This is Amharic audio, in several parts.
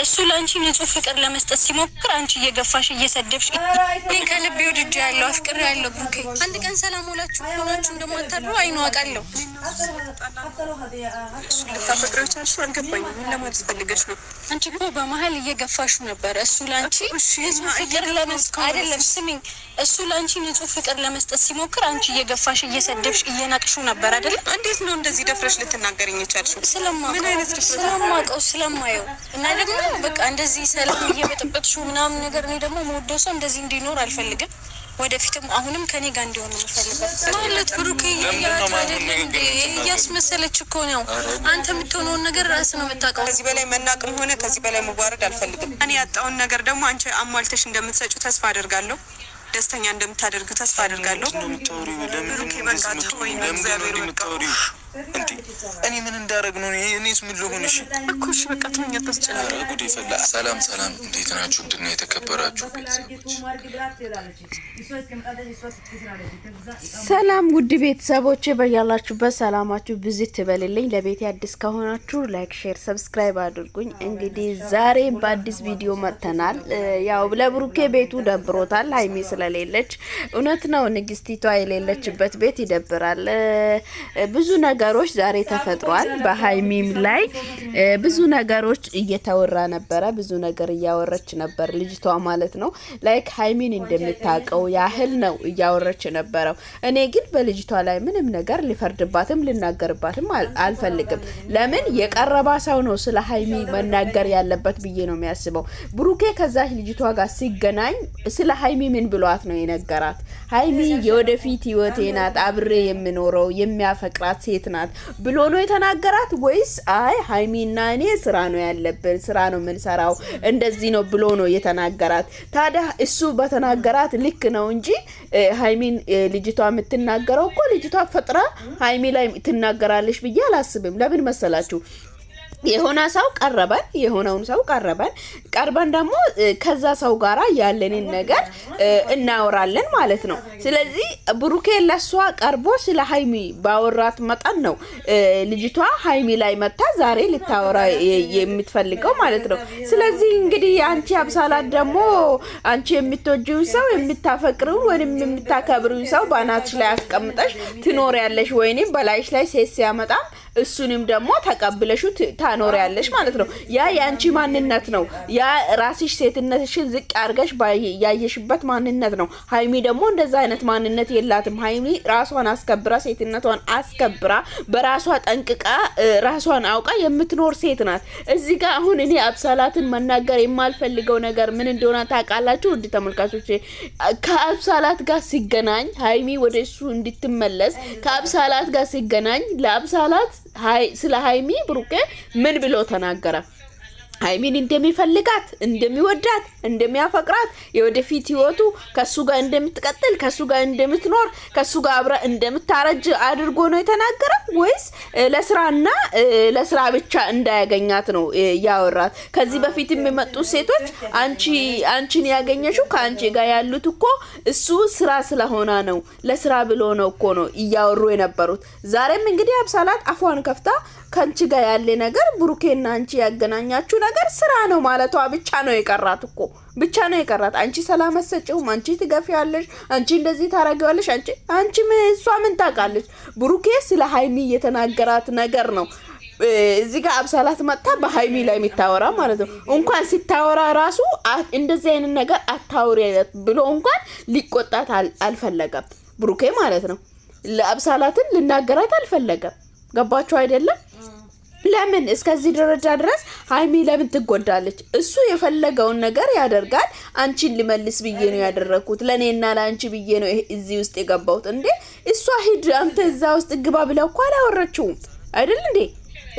እሱ ላንቺ ንጹህ ፍቅር ለመስጠት ሲሞክር አንቺ እየገፋሽ እየሰደብሽ ከልብ ወድጄ ያለው አፍቅር ያለው ብሩኬ አንድ ቀን ሰላም ሆናችሁ እንደማታድሩ አይኑ አውቃለሁ። እሱ ልታፈቅረው ቻልሽ? አልገባኝም። ምን ለማለት ፈልገሽ ነው? አንቺ እኮ በመሀል እየገፋሽ ነበር። እሱ ላንቺ ንጹህ ፍቅር ለመስጠት አይደለም፣ ስሚኝ፣ እሱ ላንቺ ንጹህ ፍቅር ለመስጠት ሲሞክር አንቺ እየገፋሽ እየሰደብሽ እየናቅሽው ነበር አይደል? እንዴት ነው እንደዚህ ደፍረሽ ልትናገሪኝ የቻልሽው? ስለማውቀው ስለማየው እና ደግሞ በቃ እንደዚህ ሰላም እየበጠበጥሽው ምናምን ነገር እኔ ደግሞ የምወደው ሰው እንደዚህ እንዲኖር አልፈልግም። ወደፊትም አሁንም ከኔ ጋር እንዲሆን የምፈልገው ማለት ብሩኬ እያስመሰለች እኮ ነው። አንተ የምትሆነውን ነገር ራስ ነው የምታውቀው። ከዚህ በላይ መናቅም ሆነ ከዚህ በላይ መዋረድ አልፈልግም። እኔ ያጣውን ነገር ደግሞ አንቺ አሟልተሽ እንደምትሰጪው ተስፋ አደርጋለሁ። ደስተኛ እንደምታደርጉ ተስፋ አደርጋለሁ። ብሩኬ በቃ ተወኝ፣ እግዚአብሔር ይመስገን። እኔ ምን እንዳደረግ ነው? እኔስ ምን ልሆን? እሺ እኮ እሺ፣ በቃ ተወኝ፣ አታስጨንቅ። ጉዴ ፈላ። ሰላም እንዴት ናችሁ? እንድና የተከበራችሁ ቤተሰቦች፣ ሰላም ውድ ቤተሰቦቼ፣ በያላችሁበት ሰላማችሁ ብዙ ትበልልኝ። ለቤቴ አዲስ ከሆናችሁ ላይክ፣ ሼር፣ ሰብስክራይብ አድርጉኝ። እንግዲህ ዛሬ በአዲስ ቪዲዮ መጥተናል። ያው ለብሩኬ ቤቱ ደብሮታል፣ ሀይሚ ስለሌለች። እውነት ነው፣ ንግስቲቷ የሌለችበት ቤት ይደብራል። ብዙ ነገሮች ዛሬ ተፈጥሯል። በሀይሚም ላይ ብዙ ነገሮች እየተወራ ነበረ። ብዙ ነገር እያወረች ነበር ልጅቷ ማለት ነው። ላይክ ሀይሚን እንደምታውቀው ያህል ነው እያወረች ነበረው። እኔ ግን በልጅቷ ላይ ምንም ነገር ሊፈርድባትም ልናገርባትም አልፈልግም። ለምን የቀረባ ሰው ነው ስለ ሀይሚ መናገር ያለበት ብዬ ነው የሚያስበው። ብሩኬ ከዛች ልጅቷ ጋር ሲገናኝ ስለ ሀይሚ ምን ብሏት ነው የነገራት? ሀይሚ የወደፊት ህይወቴ ናት፣ አብሬ የምኖረው የሚያፈቅራት ሴት ናት ብሎ ነው የተናገራት? ወይስ አይ ሀይሚና እኔ ስራ ነው ያለብን፣ ስራ ነው የምንሰራው፣ እንደዚህ ነው ብሎ ነው የተናገራት? ታዲያ እሱ በተናገራት ልክ ነው እንጂ ሀይሚን ልጅቷ የምትናገረው እኮ ልጅቷ ፈጥራ ሀይሚ ላይ ትናገራለች ብዬ አላስብም። ለምን መሰላችሁ? የሆነ ሰው ቀርበን ደግሞ ከዛ ሰው ጋራ ያለንን ነገር እናወራለን ማለት ነው። ስለዚህ ብሩኬ ለሷ ቀርቦ ስለ ሀይሚ ባወራት መጠን ነው ልጅቷ ሀይሚ ላይ መጣ ዛሬ ልታወራ የምትፈልገው ማለት ነው። ስለዚህ እንግዲህ አንቺ አብሳላት ደግሞ አንቺ የምትወጂው ሰው የምታፈቅሪው ወይንም የምታከብሪው ሰው ባናትሽ ላይ አስቀምጠሽ ትኖሪያለሽ፣ ወይንም በላይሽ ላይ ሴት ሲያመጣ እሱንም ደግሞ ተቀብለሹ ታኖሪያለሽ ማለት ነው። ያ ያንቺ ማንነት ነው። ያ ራስሽ ሴትነትሽን ዝቅ አድርገሽ ያየሽበት ማንነት ነው። ሀይሚ ደግሞ እንደዛ አይነት ማንነት የላትም። ሀይሚ ራሷን አስከብራ ሴትነቷን አስከብራ በራሷ ጠንቅቃ ራሷን አውቃ የምትኖር ሴት ናት። እዚህ ጋር አሁን እኔ አብሳላትን መናገር የማልፈልገው ነገር ምን እንደሆነ ታውቃላችሁ? ውድ ተመልካቾቼ፣ ከአብሳላት ጋር ሲገናኝ ሀይሚ ወደ እሱ እንድትመለስ ከአብሳላት ጋር ሲገናኝ ለአብሳላት ስለ ሀይሚ ብሩኬ ምን ብሎ ተናገረ? ሀይሚን እንደሚፈልጋት፣ እንደሚወዳት፣ እንደሚያፈቅራት የወደፊት ህይወቱ ከሱ ጋር እንደምትቀጥል፣ ከሱ ጋር እንደምትኖር፣ ከሱ ጋር አብራ እንደምታረጅ አድርጎ ነው የተናገረው? ወይስ ለስራና ለስራ ብቻ እንዳያገኛት ነው ያወራት? ከዚህ በፊት የሚመጡ ሴቶች አንቺን ያገኘሽው ከአንቺ ጋር ያሉት እኮ እሱ ስራ ስለሆነ ነው፣ ለስራ ብሎ ነው እኮ ነው እያወሩ የነበሩት። ዛሬም እንግዲህ አብሳላት አፏን ከፍታ ከአንቺ ጋር ያለ ነገር ብሩኬና አንቺ ያገናኛችሁ ነገር ስራ ነው ማለቷ ብቻ ነው የቀራት እኮ ብቻ ነው የቀራት። አንቺ ሰላም አሰጪውም፣ አንቺ ትገፊያለሽ፣ አንቺ እንደዚህ ታረጋለሽ፣ አንቺ እሷ ምን ታውቃለች? ብሩኬ ስለ ሀይሚ የተናገራት ነገር ነው እዚህ ጋር አብሳላት መጣ በሀይሚ ላይ የሚታወራ ማለት ነው። እንኳን ሲታወራ ራሱ እንደዚህ አይነት ነገር አታውሪ ብሎ እንኳን ሊቆጣት አልፈለገም ብሩኬ ማለት ነው። ለአብሳላትን ልናገራት አልፈለገም። ገባችሁ አይደለም? ለምን እስከዚህ ደረጃ ድረስ ሀይሚ ለምን ትጎዳለች? እሱ የፈለገውን ነገር ያደርጋል። አንቺን ልመልስ ብዬ ነው ያደረኩት፣ ለኔና ለአንቺ ብዬ ነው እዚህ ውስጥ የገባሁት። እንዴ እሷ ሂድ አንተ እዛ ውስጥ ግባ ብለው እኮ አላወራችውም አይደል እንዴ?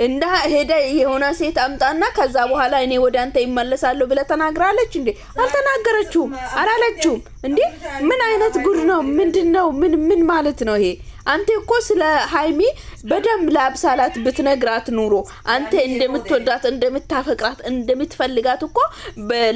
እንዳ ሄደ የሆነ ሴት አምጣና ከዛ በኋላ እኔ ወደ አንተ ይመለሳለሁ ብለ ተናግራለች እንዴ? አልተናገረችውም፣ አላለችውም እንዴ? ምን አይነት ጉድ ነው? ምንድነው? ምን ማለት ነው ይሄ? አንተ እኮ ስለ ሀይሚ በደም ለአብሳላት ብትነግራት ኑሮ አንተ እንደምትወዳት፣ እንደምታፈቅራት፣ እንደምትፈልጋት እኮ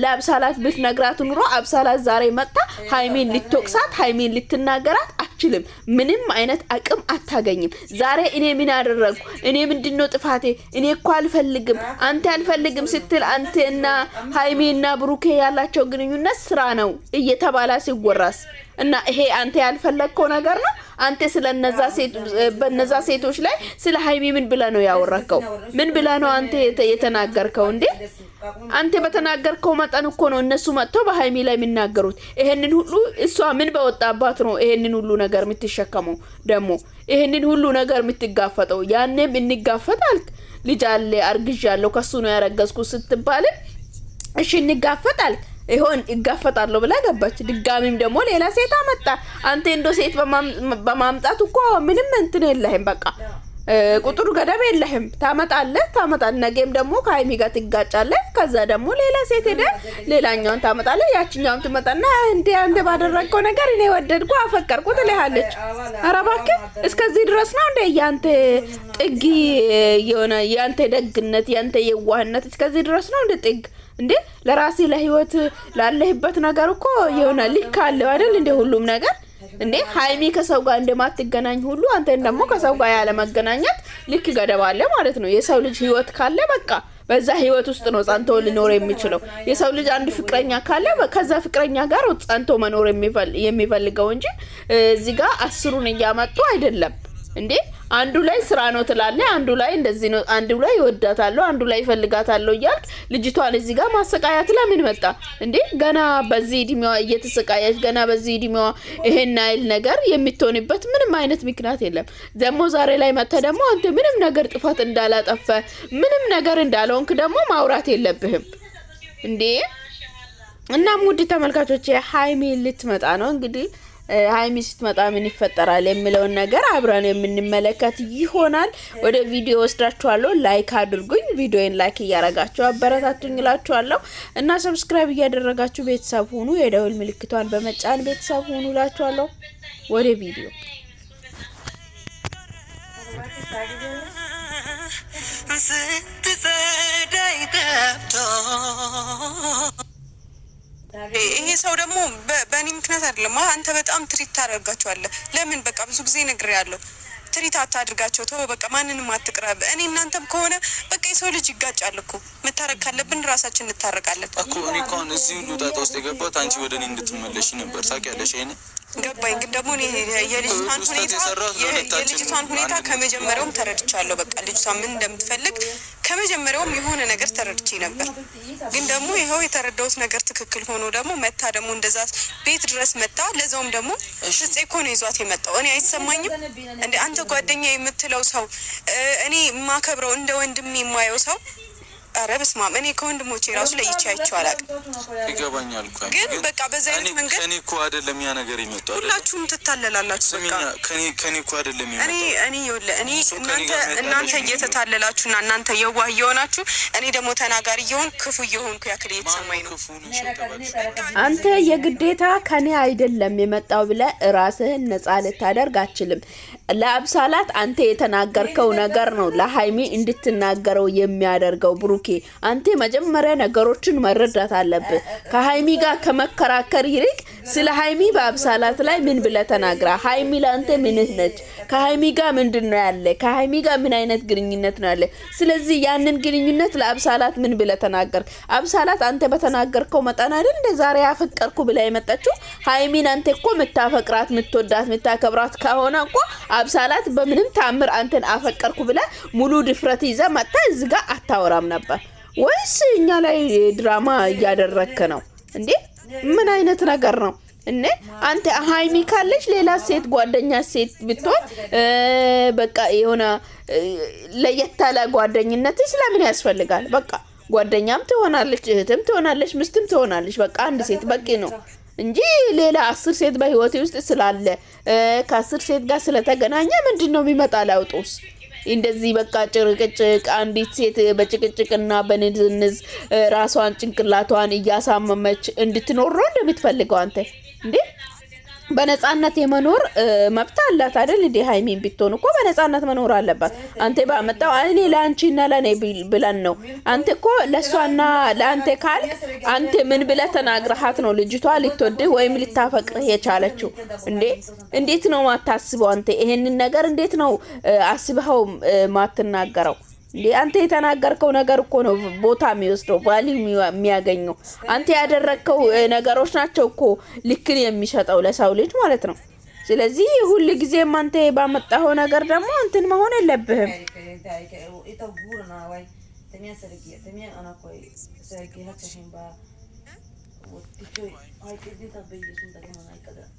ለአብሳላት ብትነግራት ኑሮ አብሳላት ዛሬ መጣ ሀይሚን ልትወቅሳት፣ ሀይሚን ልትናገራት አትችልም። ምንም አይነት አቅም አታገኝም። ዛሬ እኔ ምን አደረግኩ? እኔ ምንድነው ጥፋቴ? እኔ እኮ አልፈልግም፣ አንተ አልፈልግም ስትል አንተና ሃይሚና ብሩኬ ያላቸው ግንኙነት ስራ ነው እየተባለ ሲወራስ እና ይሄ አንተ ያልፈለግከው ነገር ነው። አንተ በነዛ ሴቶች ላይ ስለ ሃይሚ ምን ብለ ነው ያወራከው? ምን ብለ ነው አንተ የተናገርከው እንዴ? አንተ በተናገርከው መጠን እኮ ነው እነሱ መጥተው በሃይሚ ላይ የሚናገሩት። ይሄንን ሁሉ እሷ ምን በወጣባት ነው ይሄንን ሁሉ ነገር የምትሸከመው? ደግሞ ይሄንን ሁሉ ነገር የምትጋፈጠው? ያኔም እንጋፈጣል። ልጅ አለ አርግዣለሁ ከሱ ነው ያረገዝኩ ስትባል እሺ እንጋፈጣል። ይሆን ይጋፈጣለሁ ብላ ገባች። ድጋሚም ደግሞ ሌላ ሴት አመጣ። አንተ እንዶ ሴት በማምጣት እኮ ምንም እንትን የለህም። በቃ ቁጥሩ ገደብ የለህም። ታመጣለህ። ነገም ደግሞ ከሃይሚ ጋር ትጋጫለህ። ከዛ ደግሞ ሌላ ሴት ሄደ ሌላኛውን ታመጣለህ። ያቺኛውን ትመጣና እንዴ አንተ ባደረግከው ነገር እኔ ወደድኩ አፈቀርኩ ትልሃለች። ኧረ እባክህ እስከዚህ ድረስ ነው እንዴ ያንተ ጥግ? የሆነ ያንተ ደግነት ያንተ የዋህነት እስከዚህ ድረስ ነው እንዴ ጥግ? እንዴ ለራሴ ለህይወት ላለህበት ነገር እኮ የሆነ ልክ አለው አይደል? እንደ ሁሉም ነገር እንዴ ሃይሚ ከሰው ጋር እንደማትገናኝ ሁሉ አንተን ደግሞ ከሰው ጋር ያለ መገናኘት ልክ ገደብ አለ ማለት ነው። የሰው ልጅ ህይወት ካለ በቃ በዛ ህይወት ውስጥ ነው ጸንቶ ሊኖር የሚችለው። የሰው ልጅ አንድ ፍቅረኛ ካለ ከዛ ፍቅረኛ ጋር ጸንቶ መኖር የሚፈልገው እንጂ እዚህ ጋር አስሩን እያመጡ አይደለም እንዴ። አንዱ ላይ ስራ ነው ትላለህ፣ አንዱ ላይ እንደዚህ ነው፣ አንዱ ላይ ይወዳታለሁ፣ አንዱ ላይ ይፈልጋታለሁ እያልክ ልጅቷን እዚህ ጋር ማሰቃያት ለምን መጣ እንዴ? ገና በዚህ እድሜዋ እየተሰቃያች ገና በዚህ እድሜዋ ይሄን አይል ነገር የምትሆንበት ምንም አይነት ምክንያት የለም። ደግሞ ዛሬ ላይ መጣ ደግሞ አንተ ምንም ነገር ጥፋት እንዳላጠፋ ምንም ነገር እንዳልሆንክ ደግሞ ማውራት የለብህም እንዴ። እና ሙድ ተመልካቾች ሃይሚ ልትመጣ ነው እንግዲህ ሃይሚ ስትመጣ ምን ይፈጠራል የሚለውን ነገር አብረን የምንመለከት ይሆናል። ወደ ቪዲዮ ወስዳችኋለሁ። ላይክ አድርጉኝ። ቪዲዮን ላይክ እያረጋችሁ አበረታቱኝ እላችኋለሁ እና ሰብስክራይብ እያደረጋችሁ ቤተሰብ ሁኑ። የደውል ምልክቷን በመጫን ቤተሰብ ሁኑ እላችኋለሁ። ወደ ቪዲዮ ይሄ ሰው ደግሞ በእኔ ምክንያት አይደለም። አንተ በጣም ትሪት ታደርጋቸዋለህ። ለምን በቃ ብዙ ጊዜ ነግሬያለሁ። ትሪት አታድርጋቸው። ተው በቃ ማንንም አትቅረብ። እኔ እናንተም ከሆነ በቃ የሰው ልጅ ይጋጫል እኮ። መታረቅ ካለብን ራሳችን እንታረቃለን እኮ። እኔ እኮ አሁን እዚህ ሁሉ ጣጣ ውስጥ የገባሁት አንቺ ወደ እኔ እንድትመለሽ ነበር። ታውቂያለሽ ይሄን ገባኝ። ግን ደግሞ እኔ የልጅቷን ሁኔታ ከመጀመሪያውም ተረድቻለሁ። በቃ ልጅቷ ምን እንደምትፈልግ ከመጀመሪያውም የሆነ ነገር ተረድቼ ነበር። ግን ደግሞ ይኸው የተረዳሁት ነገር ትክክል ሆኖ ደግሞ መታ ደግሞ እንደዛ ቤት ድረስ መታ። ለዛውም ደግሞ ፍፄ እኮ ነው ይዟት የመጣው። እኔ አይሰማኝም እንደ አንተ ጓደኛ የምትለው ሰው እኔ የማከብረው እንደ ወንድም የማየው ሰው ኧረ በስመ አብ። እኔ ከወንድሞቼ ራሱ ለይቼ አይቼው አላውቅም። ይገባኛል እኮ ግን በቃ በዛ አይነት መንገድ ከኔ እኮ አይደለም ያ ነገር ይመጣው። ሁላችሁም ትታለላላችሁ። በቃ ከኔ እኮ አይደለም ይመጣው። እናንተ እየተታለላችሁና እናንተ የዋህ እየሆናችሁ እኔ ደግሞ ተናጋሪ እየሆን ክፉ እየሆንኩ ያክል እየተሰማኝ ነው። አንተ የግዴታ ከኔ አይደለም የመጣው ብለህ ራስህን ነፃ ልታደርግ አትችልም። ለአብሳላት አንተ የተናገርከው ነገር ነው ለሃይሚ እንድትናገረው የሚያደርገው። ብሩኬ አንተ መጀመሪያ ነገሮችን መረዳት አለብህ። ከሃይሚ ጋር ከመከራከር ይልቅ ስለ ሃይሚ በአብሳላት ላይ ምን ብለህ ተናግራ? ሃይሚ ለአንተ ምንህ ነች? ከሃይሚ ጋር ምንድነው ያለ? ከሃይሚ ጋር ምን አይነት ግንኙነት ነው ያለ? ስለዚህ ያንን ግንኙነት ለአብሳላት ምን ብለህ ተናገር? አብሳላት አንተ በተናገርከው መጠን አይደል እንደ ዛሬ ያፈቀርኩ ብላ የመጣችው። ሃይሚን አንተ እኮ ምታፈቅራት ምትወዳት ምታከብራት ከሆነ እኮ አብሳላት በምንም ታምር አንተን አፈቀርኩ ብላ ሙሉ ድፍረት ይዘ መጣ እዚህ ጋር አታወራም ነበር ወይስ እኛ ላይ ድራማ እያደረክ ነው እንዴ? ምን አይነት ነገር ነው እንዴ? አንተ ሃይሚ ካለች ሌላ ሴት ጓደኛ ሴት ብትሆን በቃ የሆነ ለየታለ ጓደኝነት ስለምን ያስፈልጋል? በቃ ጓደኛም ትሆናለች፣ እህትም ትሆናለች፣ ምስትም ትሆናለች። በቃ አንድ ሴት በቂ ነው እንጂ ሌላ 10 ሴት በህይወቴ ውስጥ ስላለ ከ10 ሴት ጋር ስለተገናኘ ምንድነው የሚመጣ ለውጥስ? እንደዚህ በቃ ጭቅጭቅ አንዲት ሴት በጭቅጭቅና በንዝንዝ ራሷን ጭንቅላቷን እያሳመመች እንድትኖር ነው እንደምትፈልገው አንተ እንዴ? በነጻነት የመኖር መብት አላት አይደል እንዴ? ሃይሚን ቢትሆን እኮ በነጻነት መኖር አለባት። አንተ ባመጣው እኔ ለአንቺና ለኔ ብለን ነው። አንተ እኮ ለሷና ለአንተ ካልክ አንተ ምን ብለህ ተናግረሃት ነው ልጅቷ ልትወድ ወይም ልታፈቅርህ የቻለችው እንዴ? እንዴት ነው ማታስበው አንተ? ይሄንን ነገር እንዴት ነው አስበኸው ማትናገረው እንዴ? አንተ የተናገርከው ነገር እኮ ነው ቦታ የሚወስደው ቫልዩ የሚያገኘው። አንተ ያደረከው ነገሮች ናቸው እኮ ልክን የሚሰጠው ለሰው ልጅ ማለት ነው። ስለዚህ ሁሉ ጊዜም አንተ ባመጣው ነገር ደግሞ እንትን መሆን የለብህም።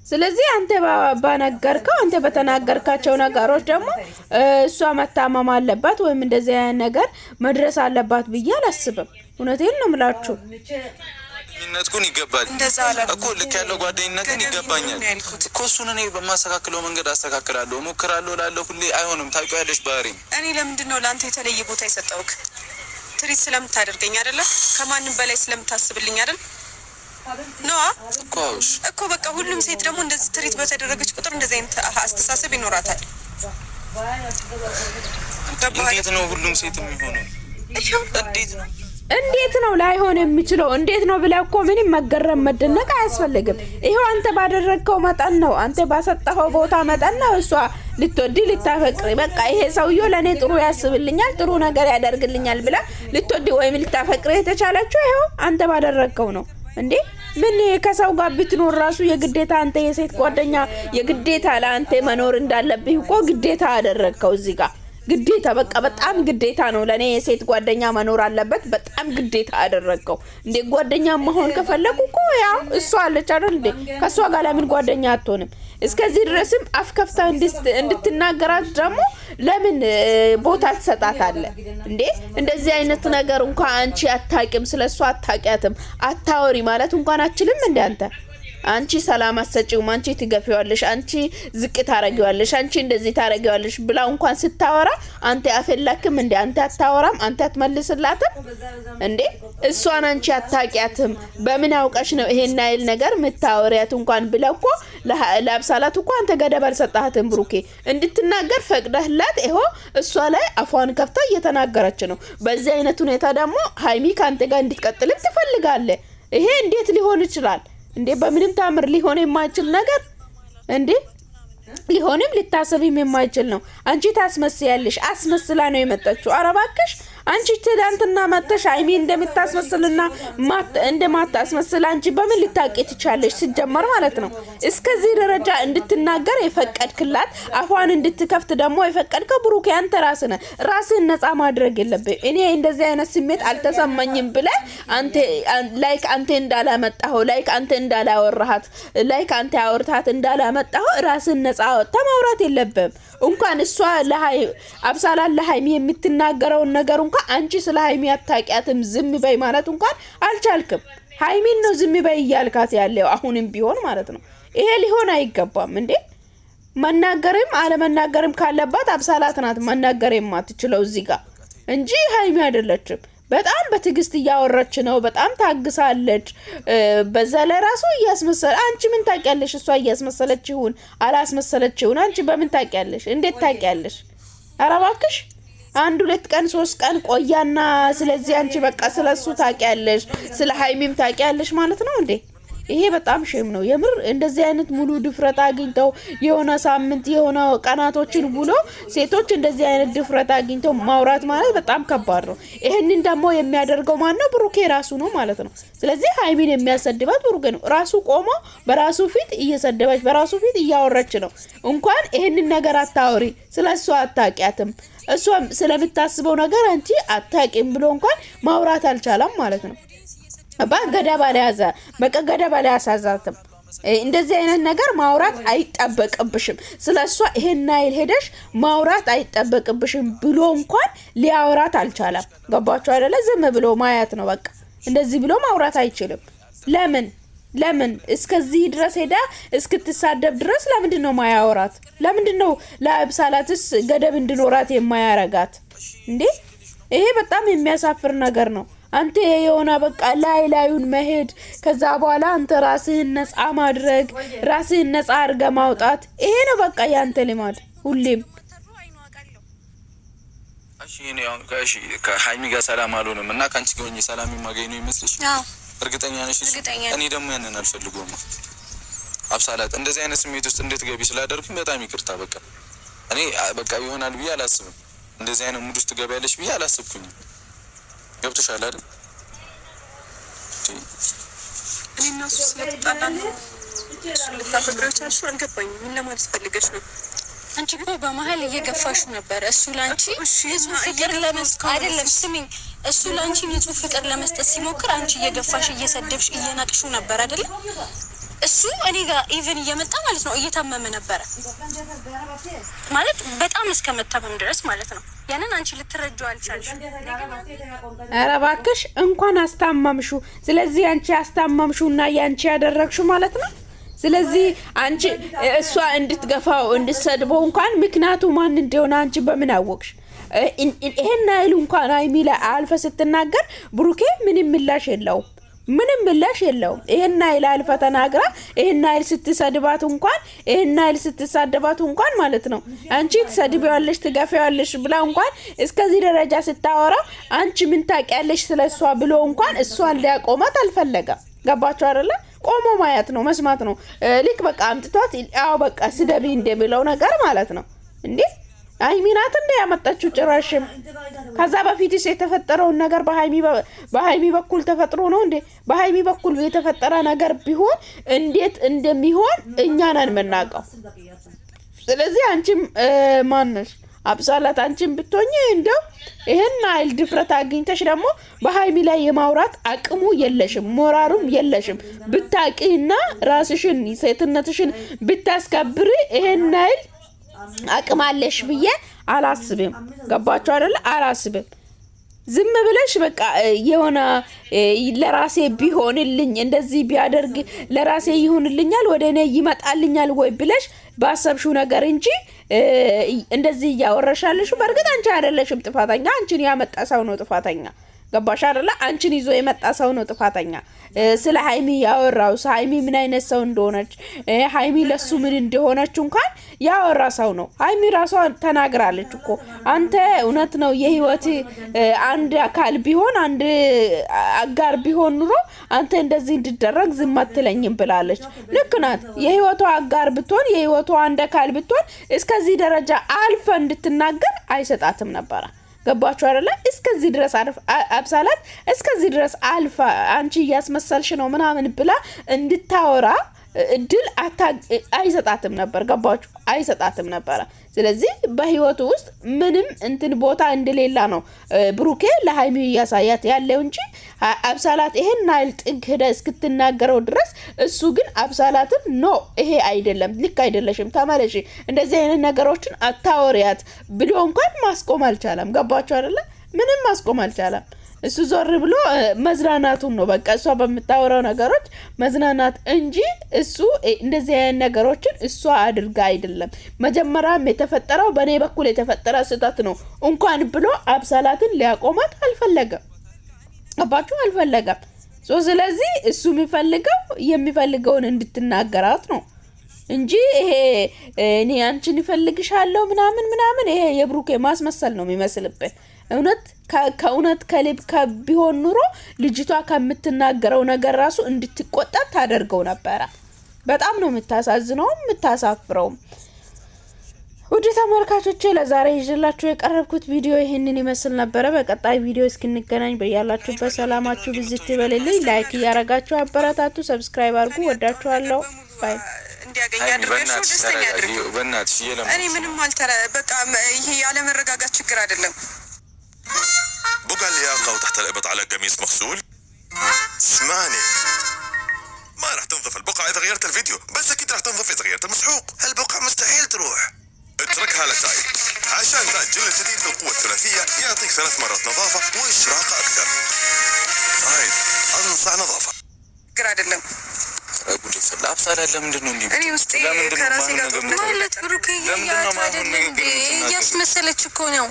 ስለዚህ አንተ ባነገርከው አንተ በተናገርካቸው ነገሮች ደግሞ እሷ መታመም አለባት ወይም እንደዚህ አይነት ነገር መድረስ አለባት ብዬ አላስብም። እውነቴን ነው የምላችሁ። ጓደኝነቱን ይገባል እኮ ልክ ያለው ጓደኝነቱን ይገባኛል እኮ እሱን እኔ በማስተካከለው መንገድ አስተካክላለሁ ሞክራለሁ ላለሁ ሁሌ አይሆንም። ታውቂያለሽ ባህሪ እኔ ለምንድን ነው ለአንተ የተለየ ቦታ የሰጠውክ? ትሪት ስለምታደርገኝ አይደለ? ከማንም በላይ ስለምታስብልኝ አይደል? ነው እኮ በቃ ሁሉም ሴት ደግሞ እንደዚህ ትሪት በተደረገች ቁጥር እንደዚህ አይነት አስተሳሰብ ይኖራታል። እንዴት ነው ሁሉም ሴት የሚሆነው? እንዴት ነው ላይሆን የሚችለው? እንዴት ነው ብለህ እኮ ምንም መገረም መደነቅ አያስፈልግም። ይሄው አንተ ባደረግከው መጠን ነው፣ አንተ ባሰጠኸው ቦታ መጠን ነው እሷ ልትወድ ልታፈቅር በቃ ይሄ ሰውዬው ለኔ ጥሩ ያስብልኛል ጥሩ ነገር ያደርግልኛል ብላ ልትወድ ወይም ልታፈቅር የተቻለችው ይሄው አንተ ባደረግከው ነው እንዴ? ምን ከሰው ጋር ብትኖር ራሱ የግዴታ አንተ የሴት ጓደኛ የግዴታ ለአንተ መኖር እንዳለብህ እኮ ግዴታ አደረግከው እዚህ ጋር ግዴታ በቃ በጣም ግዴታ ነው። ለኔ የሴት ጓደኛ መኖር አለበት በጣም ግዴታ አደረግከው እንዴ? ጓደኛ መሆን ከፈለኩ እኮ ያው እሷ አለች አይደል እንዴ? ከሷ ጋር ለምን ጓደኛ አትሆንም? እስከዚህ ድረስም አፍከፍታ እንድትናገራት ደግሞ ለምን ቦታ ትሰጣታለህ እንዴ? እንደዚህ አይነት ነገር እንኳን አንቺ አታቂም ስለሷ አታቂያትም አታወሪ ማለት እንኳን አችልም እንዴ አንተ? አንቺ ሰላም አሰጪው አንቺ ትገፊዋለሽ አንቺ ዝቅ ታረጊዋለሽ አንቺ እንደዚህ ታረጊዋለሽ ብላ እንኳን ስታወራ አንተ አፈላክም እንዴ? አንተ አታወራም አንተ አትመልስላትም እንዴ? እሷን አንቺ አታቂያትም በምን አውቀሽ ነው ይሄን አይል ነገር ምታወሪያት እንኳን ብለውኮ ለአብሳላት እኮ አንተ ገደብ አልሰጣህም ብሩኬ እንድትናገር ፈቅደህላት ይሄው እሷ ላይ አፏን ከፍታ እየተናገረች ነው። በዚህ አይነት ሁኔታ ደግሞ ሃይሚ ካንተ ጋር እንድትቀጥል ትፈልጋለህ። ይሄ እንዴት ሊሆን ይችላል እንዴ? በምንም ታምር ሊሆን የማይችል ነገር እንዴ? ሊሆንም ሊታሰብም የማይችል ነው። አንቺ ታስመስያለሽ አስመስላ ነው የመጣችው። አረባክሽ አንቺ ትዳንትና መተሽ ሃይሚ እንደምታስመስልና እንደማታስመስል አንቺ በምን ልታውቂ ትቻለሽ? ሲጀመር ማለት ነው እስከዚህ ደረጃ እንድትናገር የፈቀድክላት አፏን እንድትከፍት ደግሞ የፈቀድከው ብሩክ አንተ ራስህ ነህ። ራስህን ነፃ ማድረግ የለብህ። እኔ እንደዚህ አይነት ስሜት አልተሰማኝም ብለህ አንተ ላይክ አንተ እንዳላመጣው ላይክ አንተ እንዳላወራሃት ላይክ አንተ ያወርታት እንዳላመጣው ራስህን ነፃ ወጣ ማውራት የለብህም። እንኳን እሷ አብሳላን ለሃይሚ የምትናገረው ነገር እንኳን አንቺ ስለ ሃይሚ አታቂያትም ዝም በይ ማለት እንኳን አልቻልክም። ሃይሚን ነው ዝም በይ እያልካት ያለው አሁንም ቢሆን ማለት ነው። ይሄ ሊሆን አይገባም እንዴ? መናገርም አለመናገርም ካለባት አብሳላት ናት መናገር የማትችለው እዚህ ጋር እንጂ ሃይሚ አይደለችም። በጣም በትግስት እያወራች ነው። በጣም ታግሳለች። በዛ ላይ ራሱ እያስመሰለ አንቺ ምን ታውቂያለሽ? እሷ እያስመሰለች ይሁን አላስመሰለችውን አንቺ በምን ታውቂያለሽ? እንዴት ታውቂያለሽ? ኧረ እባክሽ አንድ ሁለት ቀን ሶስት ቀን ቆያና ስለዚህ አንቺ በቃ ስለሱ ታውቂያለሽ ስለ ሃይሚም ታውቂያለሽ ማለት ነው እንዴ? ይሄ በጣም ሼም ነው የምር። እንደዚህ አይነት ሙሉ ድፍረት አግኝተው የሆነ ሳምንት የሆነ ቀናቶችን ብሎ ሴቶች እንደዚህ አይነት ድፍረት አግኝተው ማውራት ማለት በጣም ከባድ ነው። ይሄንን ደግሞ የሚያደርገው ማን ነው? ብሩኬ ራሱ ነው ማለት ነው። ስለዚህ ሃይሚን የሚያሰድባት ብሩኬ ነው። ራሱ ቆሞ በራሱ ፊት እየሰደበች በራሱ ፊት እያወራች ነው። እንኳን ይሄንን ነገር አታወሪ ስለሷ አታቂያትም እሷ ስለምታስበው ነገር አንቺ አታቂም ብሎ እንኳን ማውራት አልቻለም ማለት ነው። ገደብ አልያዛትም። እንደዚህ አይነት ነገር ማውራት አይጠበቅብሽም። ስለሷ ይሄን አይል ሄደሽ ማውራት አይጠበቅብሽም ብሎ እንኳን ሊያወራት አልቻለም። ገባችሁ አይደለ? ዝም ብሎ ማያት ነው በቃ። እንደዚህ ብሎ ማውራት አይችልም። ለምን እስከዚህ ድረስ ሄዳ እስክትሳደብ ድረስ ለምንድን ነው ማያወራት? ለምንድን ነው ለአብሳላትስ ገደብ እንድኖራት የማያረጋት እንዴ? ይሄ በጣም የሚያሳፍር ነገር ነው። አንተ የሆነ በቃ ላዩን መሄድ ከዛ በኋላ አንተ ራስህን ነፃ ማድረግ ራስህን ነፃ አድርገ ማውጣት ይሄ ነው በቃ ያንተ ልማድ ሁሌም። እሺ እሺ ከሀይሚ ጋር ሰላም አልሆንም እና ካንቺ ጋር ሆኜ ሰላም የማገኝ ነው ይመስልሽ? እርግጠኛ ነሽ? እኔ ደግሞ ያንን አልፈልገውም። አብሳላት እንደዚህ አይነት ስሜት ውስጥ እንድትገቢ ስላደረኩኝ በጣም ይቅርታ። በቃ እኔ በቃ ይሆናል ብዬ አላስብም። እንደዚህ አይነት ሙድ ውስጥ ትገቢያለሽ ብዬ አላስብኩኝም። ገብቶሻል አይደል? እኔ እና እሱ ስለተጣላን ልታፈቅሪው ቻልሽው አልገባኝም። ምን ለማለት ፈልገሽ ነው? አንቺ እኮ በመሀል እየገፋሽ ነበር። እሱ ላንቺ ንጹህ ፍቅር ለመስጠት አይደለም፣ ስሚኝ፣ እሱ ላንቺ ንጹህ ፍቅር ለመስጠት ሲሞክር አንቺ እየገፋሽ እየሰደብሽ እየናቅሽው ነበር አይደል? እሱ እኔ ጋር ኢቭን እየመጣ ማለት ነው እየታመመ ነበረ ማለት በጣም እስከመታመም ድረስ ማለት ነው። ያንን አንቺ ልትረጂው አልቻልሽም። ኧረ እባክሽ እንኳን አስታመምሹ። ስለዚህ አንቺ አስታመምሹና ያንቺ ያደረግሽው ማለት ነው። ስለዚህ አንቺ እሷ እንድትገፋው እንድትሰድበው እንኳን ምክንያቱ ማን እንደሆነ አንቺ በምን አወቅሽ? ይሄን አይሉ እንኳን ሃይሚ ላይ አልፈ ስትናገር ብሩኬ ምንም ምላሽ የለውም። ይሄን አይል አልፈ ተናግራ ይሄን አይል ስትሰድባት እንኳን ይሄን አይል ስትሳደባት እንኳን ማለት ነው አንቺ ትሰድቢዋለሽ ትገፊዋለሽ ብላ እንኳን እስከዚህ ደረጃ ስታወራ አንቺ ምን ታውቂያለሽ ስለሷ ብሎ እንኳን እሷን ሊያቆማት አልፈለገም። ገባችሁ አይደለ? ቆሞ ማየት ነው መስማት ነው። ልክ በቃ አምጥቷት አው በቃ ስደቢ እንደሚለው ነገር ማለት ነው። እንዴ ሃይሚናት እንደ ያመጣችው ጭራሽም ከዛ በፊትስ የተፈጠረውን ነገር በሃይሚ በኩል ተፈጥሮ ነው እንዴ? በሃይሚ በኩል የተፈጠረ ነገር ቢሆን እንዴት እንደሚሆን እኛ ነን የምናውቀው። ስለዚህ አንቺም ማነሽ አብሳላት አንቺም ብትሆኚ እንደው ይሄን አይል ድፍረት አግኝተሽ ደግሞ በሃይሚ ላይ የማውራት አቅሙ የለሽም፣ ሞራሩም የለሽም። ብታቂና ራስሽን ሴትነትሽን ብታስከብሪ ይሄን አይል አቅም አለሽ ብዬ አላስብም። ገባችሁ አይደለ? አላስብም። ዝም ብለሽ በቃ የሆነ ለራሴ ቢሆንልኝ እንደዚህ ቢያደርግ ለራሴ ይሆንልኛል ወደ እኔ ይመጣልኛል ወይ ብለሽ ባሰብሽው ነገር እንጂ እንደዚህ እያወረሻለሽ። በእርግጥ አንቺ አይደለሽም ጥፋተኛ፣ አንቺን ያመጣ ሰው ነው ጥፋተኛ። ገባሽ አይደለ? አንቺን ይዞ የመጣ ሰው ነው ጥፋተኛ። ስለ ሃይሚ ያወራው ሃይሚ ምን አይነት ሰው እንደሆነች ሃይሚ ለሱ ምን እንደሆነች እንኳን ያወራ ሰው ነው። ሃይሚ ራሷ ተናግራለች እኮ አንተ እውነት ነው የህይወት አንድ አካል ቢሆን አንድ አጋር ቢሆን ኑሮ አንተ እንደዚህ እንድደረግ ዝም አትለኝም ብላለች። ልክ ናት። የህይወቷ አጋር ብትሆን የህይወቷ አንድ አካል ብትሆን እስከዚህ ደረጃ አልፈ እንድትናገር አይሰጣትም ነበር። ገባችሁ አይደለ? እስከዚህ ድረስ አብሳላት እስከዚህ ድረስ አልፋ አንቺ እያስመሰልሽ ነው ምናምን ብላ እንድታወራ እድል አይሰጣትም ነበር። ገባችሁ? አይሰጣትም ነበር። ስለዚህ በህይወቱ ውስጥ ምንም እንትን ቦታ እንደሌላ ነው ብሩኬ ለሃይሚ ያሳያት ያለው እንጂ አብሳላት ይሄን አይል ጥግ ሄደ እስክትናገረው ድረስ እሱ ግን አብሳላትን ኖ ይሄ አይደለም፣ ልክ አይደለሽም፣ ተመለሺ፣ እንደዚህ አይነት ነገሮችን አታወሪያት ብሎ እንኳን ማስቆም አልቻለም። ገባችሁ አይደለ? ምንም ማስቆም አልቻለም። እሱ ዞር ብሎ መዝናናቱን ነው በቃ እሷ በምታወራው ነገሮች መዝናናት እንጂ እሱ እንደዚህ አይነት ነገሮችን እሷ አድርጋ አይደለም። መጀመሪያም የተፈጠረው በኔ በኩል የተፈጠረ ስህተት ነው እንኳን ብሎ አብሳላትን ሊያቆማት አልፈለገም። አባቱ አልፈለገም። ስለዚህ እሱ የሚፈልገውን እንድትናገራት ነው እንጂ ይሄ እኔ አንቺን ይፈልግሻለሁ ምናምን ይሄ የብሩኬ ማስመሰል ነው የሚመስልበት። ከእውነት ከልብ ቢሆን ኑሮ ልጅቷ ከምትናገረው ነገር ራሱ እንድትቆጣ ታደርገው ነበረ። በጣም ነው የምታሳዝነው የምታሳፍረው። ውድ ተመልካቾቼ ለዛሬ ይዤላችሁ የቀረብኩት ቪዲዮ ይሄንን ይመስል ነበረ። በቀጣይ ቪዲዮ እስክንገናኝ በያላችሁበት ሰላማችሁ ብዝት ይበልልኝ። ላይክ እያረጋችሁ አበረታቱ፣ ሰብስክራይብ አድርጉ። ወዳችኋለሁ። ባይ እንዲያገኝ አድርገሽው ደስተኛ አድርጊው። በእናትሽ እኔ ምንም በቃ ይሄ ያለ መረጋጋት ችግር አይደለም። بقى اللياقة وتحت الإبط على قميص مغسول. اسمعني، ما راح تنظف البقعة إذا غيرت الفيديو، بس أكيد راح تنظف إذا غيرت المسحوق. هالبقعة مستحيل تروح. اتركها لتاي عشان تاج جلد جديد بالقوة الثلاثية يعطيك 3 مرات نظافة وإشراقة أكثر. تاي أنصع نظافة. አይደለም ጉድ ይፈላ አብሳላ ለምንድን ነው እንዴ? እኔ ውስጥ ከራሴ ጋር ማለት ብሩክ እያስመሰለች እኮ ነው።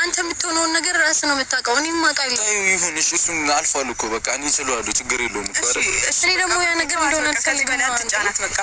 አንተ የምትሆነውን ነገር ራስ ነው የምታውቀው። እኔም አውቃለሁ። ይሁን እሺ፣ እሱን አልፏል እኮ በቃ እኔ እችላለሁ፣ ችግር የለውም እኮ አይደል? እኔ ደግሞ ያ ነገር እንደሆነ አልፈልግም። በቃ